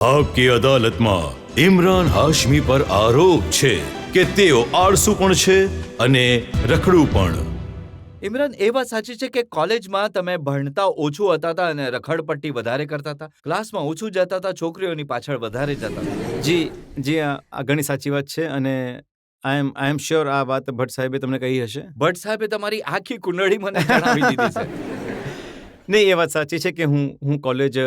આપકી અદાલતમાં ઇમરાન હાશમી પર આરોપ છે કે તેઓ આળસુ પણ છે અને રખડું પણ. ઇમરાન, એ વાત સાચી છે કે કોલેજમાં તમે ભણતા ઓછું હતા અને રખડપટ્ટી વધારે કરતા હતા, ક્લાસમાં ઓછું જતા હતા, છોકરીઓની પાછળ વધારે જતા હતા. જી આ ઘણી સાચી વાત છે અને આઈ એમ શ્યોર આ વાત ભટ્ટ સાહેબે તમને કહી હશે. ભટ્ટ સાહેબે તમારી આખી કુંડળી મને જણાવી દીધી છે. નહીં, એ વાત સાચી છે કે હું કોલેજ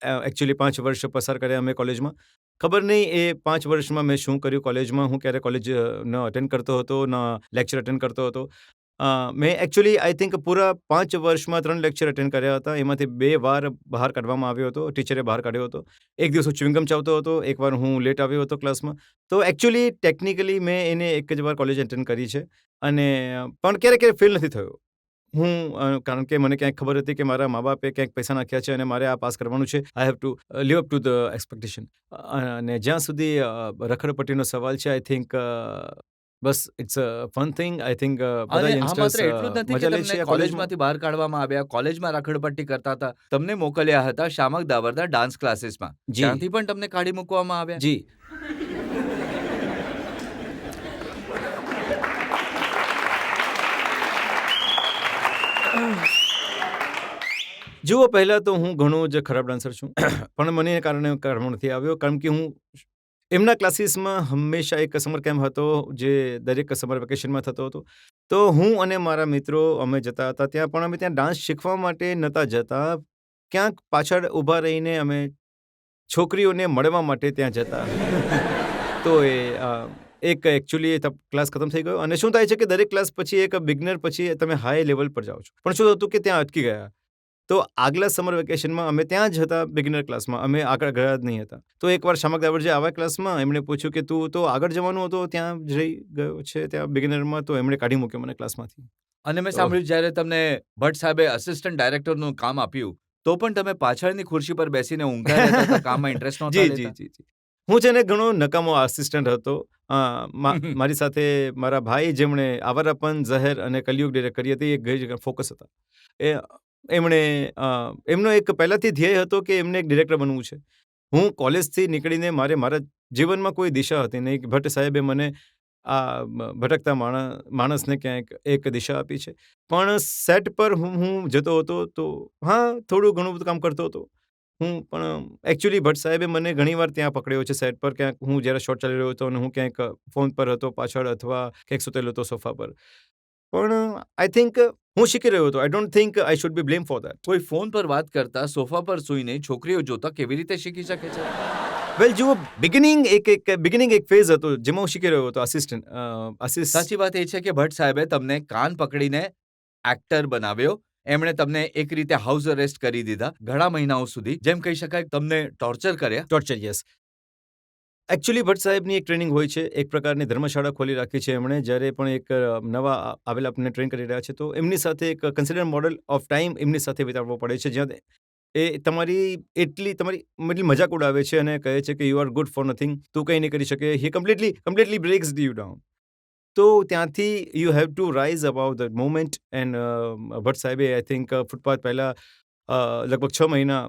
એકચ્યુઅલી 5 વર્ષ પસાર કર્યા અમે કોલેજમાં. ખબર નહીં એ 5 વર્ષમાં મેં શું કર્યું કોલેજમાં. હું ક્યારે કોલેજ ન અટેન્ડ કરતો હતો, ન લેક્ચર અટેન્ડ કરતો હતો. મેં એકચ્યુઅલી આઈ થિંક પૂરા 5 વર્ષમાં 3 લેક્ચર અટેન્ડ કર્યા હતા. એમાંથી 2 વાર બહાર કાઢવામાં આવ્યો હતો, ટીચરે બહાર કાઢ્યો હતો. એક દિવસ હું ચ્યુઇંગમ ચાવતો હતો, એક વાર હું લેટ આવ્યો હતો ક્લાસમાં. તો એકચ્યુઅલી ટેકનિકલી મેં એને એક જ વાર કોલેજ અટેન્ડ કરી છે અને પણ ક્યારેક ફેલ નથી થયો હું, કારણ કે મને ક્યાંક ખબર હતી કે મારા મા બાપે ક્યાંક પૈસા નાખ્યા છે અને મારે આ પાસ કરવાનું છે. I have to live up to the expectation. અને જ્યાં સુધી રખડપટ્ટીનો સવાલ છે, આઈ થિંક બસ it's a fun thing. I think બધા અને આ યંગસ્ટર્સ માત્ર એટલું જ નથી કે મજા લે તમને છે આ કોલેજમાં. કોલેજમાંથી બહાર કાઢવામાં આવ્યા, કોલેજમાં રખડપટ્ટી કરતા હતા, તમને મોકલ્યા હતા શામક દાવરના ડાન્સ ક્લાસીસમાં. જી. ત્યાંથી પણ તમને કાઢી મૂકવામાં આવ્યા. જી. જુઓ, પહેલાં તો હું ઘણો જ ખરાબ ડાન્સર છું પણ મને એ કારણે કાઢવામાં નથી આવ્યો, કારણ કે હું એમના ક્લાસીસમાં હંમેશા એક સમર કેમ્પ હતો જે દરેક સમર વેકેશનમાં થતો હતો. તો હું અને મારા મિત્રો અમે જતા હતા ત્યાં, પણ અમે ત્યાં ડાન્સ શીખવા માટે નહોતા જતા. ક્યાંક પાછળ ઊભા રહીને અમે છોકરીઓને મળવા માટે ત્યાં જતા. તો એક એકચ્યુઅલી ક્લાસ ખતમ થઈ ગયો અને શું થાય છે કે દરેક ક્લાસ પછી એક બિગનર પછી તમે હાઈ લેવલ પર જાઓ છો. પણ શું હતું કે ત્યાં અટકી ગયા. તો આગલા સમર વેકેશનમાં અમે ત્યાં જ હતા બિગિનર ક્લાસમાં, અમે આગળ ગયા જ નહીં હતા. તો એકવાર શામક દાવર જે આવ્યા ક્લાસમાં, એમણે પૂછ્યું કે તું તો આગળ જવાનું હતો, ત્યાં જ રહી ગયો છે ત્યાં બિગિનરમાં. તો એમણે કાઢી મૂક્યો મને ક્લાસમાંથી. અને મેં સાંભળ્યું જ્યારે તમને ભટ્ટ સાહેબે આસિસ્ટન્ટ ડાયરેક્ટરનું કામ આપ્યું, તો પણ તમે પાછળની ખુરશી પર બેસીને ઊંઘતા રહેતા હતા, કામમાં ઇન્ટરેસ્ટ નહોતા લેતા. જી. હું છે ને ઘણો નકામો આસિસ્ટન્ટ હતો. મારી સાથે મારા ભાઈ, જેમણે આવારાપન, ઝહેર અને કલયુગ ડિરેક્ટ કરી હતી, એ ગઈ ફોકસ હતા. એમનો એક પહેલાંથી ધ્યેય હતો કે એમને એક ડિરેક્ટર બનવું છે. હું કોલેજથી નીકળીને મારા જીવનમાં કોઈ દિશા હતી નહીં. ભટ્ટ સાહેબે મને આ ભટકતા માણસને ક્યાંક એક દિશા આપી છે. પણ સેટ પર હું જતો હતો તો થોડું ઘણું બધું કામ કરતો હતો હું. પણ એકચ્યુઅલી ભટ્ટ સાહેબે મને ઘણીવાર ત્યાં પકડ્યો છે સેટ પર. ક્યાંક હું જ્યારે શોટ ચાલી રહ્યો હતો અને હું ક્યાંક ફોન પર હતો પાછળ, અથવા ક્યાંક સૂતેલો હતો સોફા પર. પણ આઈ થિંક હું શીખી રહ્યો હતો. I don't think I should be blame for that. કોઈ ફોન પર વાત કરતા, સોફા પર સૂઈને છોકરીઓ જોતા કેવી રીતે શીખી શકે છે? વેલ, જુઓ, બિગિનિંગ એક ફેઝ હતો જેમાં હું શીખી રહ્યો હતો સાચી વાત એ છે કે ભટ્ટ સાહેબે તમને કાન પકડીને એક્ટર બનાવ્યો. એમણે તમને એક રીતે હાઉસ અરેસ્ટ કરી દીધા ઘણા મહિનાઓ સુધી. જેમ કહી શકાય, તમને ટોર્ચર કર્યા. Torture, yes. એકચ્યુઅલી ભટ્ટ સાહેબની એક ટ્રેનિંગ હોય છે, એક પ્રકારની ધર્મશાળા ખોલી રાખી છે એમણે. જ્યારે પણ એક નવા આવેલા આપણને ટ્રેન કરી રહ્યા છે, તો એમની સાથે એક કન્સિડર મોડલ ઓફ ટાઈમ એમની સાથે વિતાવવો પડે છે, જ્યાં એ તમારી મજાક ઉડાવે છે અને કહે છે કે you are good for nothing, તું કંઈ નહીં કરી શકે. હી કમ્પ્લીટલી બ્રેક્સ યુ ડાઉન. તો ત્યાંથી you have to rise about the moment. And Bhatt સાહેબે આઈ થિંક ફૂટપાથ પહેલાં લગભગ 6 મહિના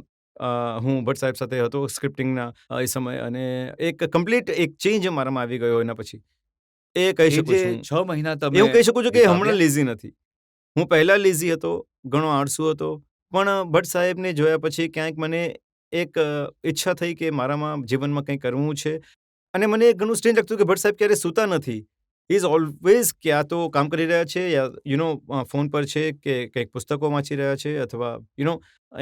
હું ભટ્ટ સાહેબ સાથે હતો સ્ક્રિપ્ટિંગના એ સમયે, અને એક કમ્પ્લીટ એક ચેન્જ મારામાં આવી ગયો એના પછી. એ કહી શકું છું. 6 મહિના એ તમે હું કહી શકું છું કે હમણાં વિતાવ્યા. લેઝી નથી. હું પહેલાં લેઝી હતો, ઘણો આળસુ હતો. પણ ભટ્ટ સાહેબને જોયા પછી ક્યાંક મને એક ઈચ્છા થઈ કે મારામાં જીવનમાં કંઈ કરવું છે. અને મને ઘણું સ્ટ્રેન્જ લાગતું કે ભટ્ટ સાહેબ ક્યારેય સૂતા નથી. હી ઇઝ ઓલવેઝ ક્યાં તો કામ કરી રહ્યા છે, યા ફોન પર છે, કે કંઈક પુસ્તકો વાંચી રહ્યા છે, અથવા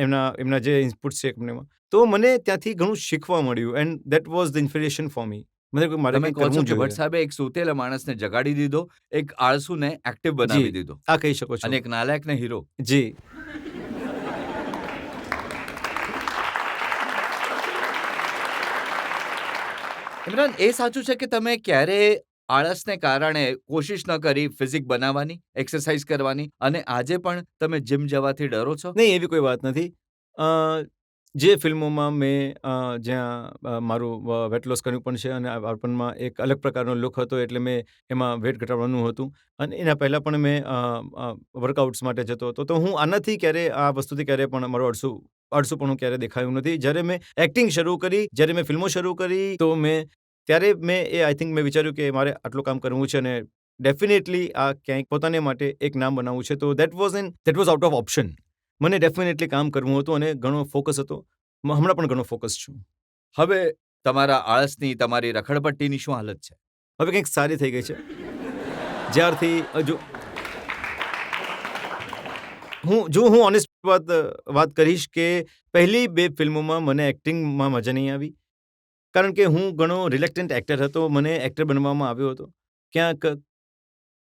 એમના જે ઇનપુટ્સ છે કંપનીમાં. તો મને ત્યાંથી ઘણું શીખવા મળ્યું. And that was the inspiration for me. મારે તમે કંઈક કહો છો કરવું કે ભટ્ટ જોઈએ. સાહેબે એક સૂતેલા માણસને જગાડી દીધો, એક આળસુને એક્ટિવ બનાવી દીધો, આ કહી શકો છો. અને એક નાલાયકને હીરો. જી. ઇમરાન, એ સાચું છે કે તમે ક્યારે આળસને કારણે કોશિશ ન કરી ફિઝિક બનાવવાની, એક્સરસાઇઝ કરવાની, અને આજે પણ તમે જીમ જવાથી ડરો છો? નહીં, એવી કોઈ વાત નથી. જે ફિલ્મોમાં મેં જ્યાં મારું વેટ લોસ કર્યું પણ છે, અને બાળપણમાં એક અલગ પ્રકારનો લુક હતો, એટલે મેં એમાં વેટ ઘટાડવાનું હતું. અને એના પહેલાં પણ મેં વર્કઆઉટ્સ માટે જતો હતો. તો હું આનાથી આ વસ્તુથી ક્યારેય પણ મારું અડસું આળસુપણું ક્યારે દેખાયું નથી. જ્યારે મેં એક્ટિંગ શરૂ કરી, જ્યારે મેં ફિલ્મો શરૂ કરી, તો ત્યારે મેં આઈ થિંક મેં વિચાર્યું કે મારે આટલું કામ કરવું છે અને ડેફિનેટલી આ ક્યાંક પોતાને માટે એક નામ બનાવવું છે. તો that was out of option. મને ડેફિનેટલી કામ કરવું હતું અને ઘણો ફોકસ હતો. હમણાં પણ ઘણો ફોકસ છું. હવે તમારા આળસની, તમારી રખડપટ્ટીની શું હાલત છે? હવે કંઈક સારી થઈ ગઈ છે. જ્યારથી હું ઓનેસ્ટ વાત કરીશ કે પહેલી 2 ફિલ્મોમાં મને એક્ટિંગમાં મજા નહીં આવી. કારણ કે હું ઘણો રિલેક્ટન્ટ એક્ટર હતો. મને એક્ટર બનવામાં આવ્યો હતો. ક્યાંક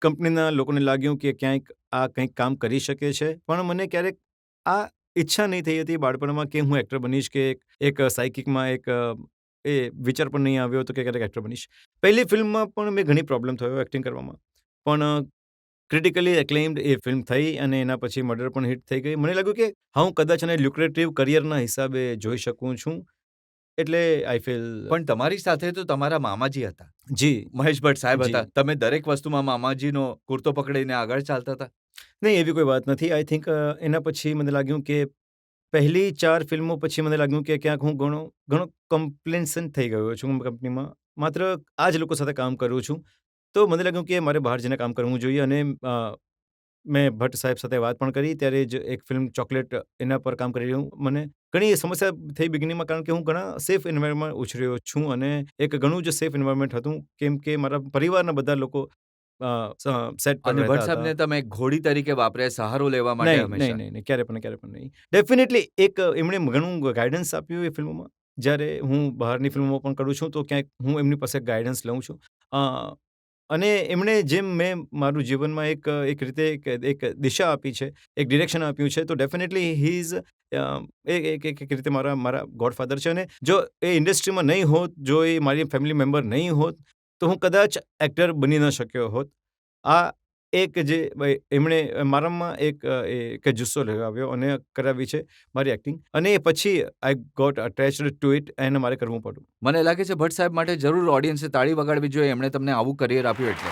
કંપનીના લોકોને લાગ્યું કે ક્યાંક આ કંઈક કામ કરી શકે છે. પણ મને ક્યારેક આ ઈચ્છા નહીં થઈ હતી બાળપણમાં કે હું એક્ટર બનીશ, કે એક સાયકિકમાં એ વિચાર પણ નહીં આવ્યો હતો કે ક્યારેક એક્ટર બનીશ. પહેલી ફિલ્મમાં પણ મેં ઘણી પ્રોબ્લેમ થયો એક્ટિંગ કરવામાં. પણ ક્રિટિકલી એક્લેમ્ડ એ ફિલ્મ થઈ અને એના પછી મર્ડર પણ હિટ થઈ ગઈ. મને લાગ્યું કે હું કદાચ એને લ્યુક્રેટિવ કરિયરના હિસાબે જોઈ શકું છું. એટલે આઈ ફીલ. પણ તમારી સાથે તો તમારા મામાજી હતા, જી મહેશ ભટ્ટ સાહેબ જી. હતા. તમે દરેક વસ્તુમાં મામાજીનો કુર્તો પકડીને આગળ ચાલતા હતા. નહીં, એવી કોઈ વાત નથી. આઈ થિંક એના પછી મને લાગ્યું કે પહેલી 4 ફિલ્મો પછી મને લાગ્યું કે ક્યાંક હું ઘણો કમ્પ્લેસન્ટ થઈ ગયો છું કંપનીમાં. માત્ર આ જ લોકો સાથે કામ કરું છું. તો મને લાગ્યું કે મારે બહાર જઈને કામ કરવું જોઈએ અને મેં ભટ્ટ સાહેબ સાથે વાત પણ કરી. ત્યારે જ એક ફિલ્મ ચોકલેટ, એના પર કામ કરી રહ્યું. મને ઘણી સમસ્યા થઈ બિગિનિંગમાં, કારણ કે હું ઘણા સેફ એન્વાયરમેન્ટમાં ઉછર્યો છું અને એક ઘણું જ સેફ એન્વાયરમેન્ટ હતું, કેમ કે મારા પરિવારના બધા લોકો સેટ પર અને ભટ્ટ રહેતા સાહેબને હતા. તમે ઘોડી તરીકે વાપર્યા, સહારો લેવા માટે નહીં, હંમેશા. નહીં, ક્યારે પણ નહીં. ડેફિનેટલી એમણે ઘણું ગાઈડન્સ આપ્યું એ ફિલ્મોમાં. જ્યારે હું બહારની ફિલ્મો પણ કરું છું તો ક્યાંક હું એમની પાસે ગાઈડન્સ લઉં છું. અને એમણે જેમ મેં મારું જીવનમાં એક રીતે એક દિશા આપી છે, એક ડિરેક્શન આપ્યું છે, તો ડેફિનેટલી હી ઇઝ એક રીતે મારા ગોડફાધર છે. અને જો એ ઇન્ડસ્ટ્રીમાં નહીં હોત, જો એ મારી ફેમિલી મેમ્બર નહીં હોત, તો હું કદાચ એક્ટર બની ન શક્યો હોત. આ એક જે એમણે મારામાં એક જુસ્સો લગાવ્યો અને કરાવી છે મારી એક્ટિંગ, અને પછી I got attached to it અને મારે કરવું પડ્યું. મને લાગે છે ભટ્ટ સાહેબ માટે જરૂર ઓડિયન્સે તાળી વગાડવી જોઈએ. એમણે તમને આવું કરિયર આપ્યું એટલે.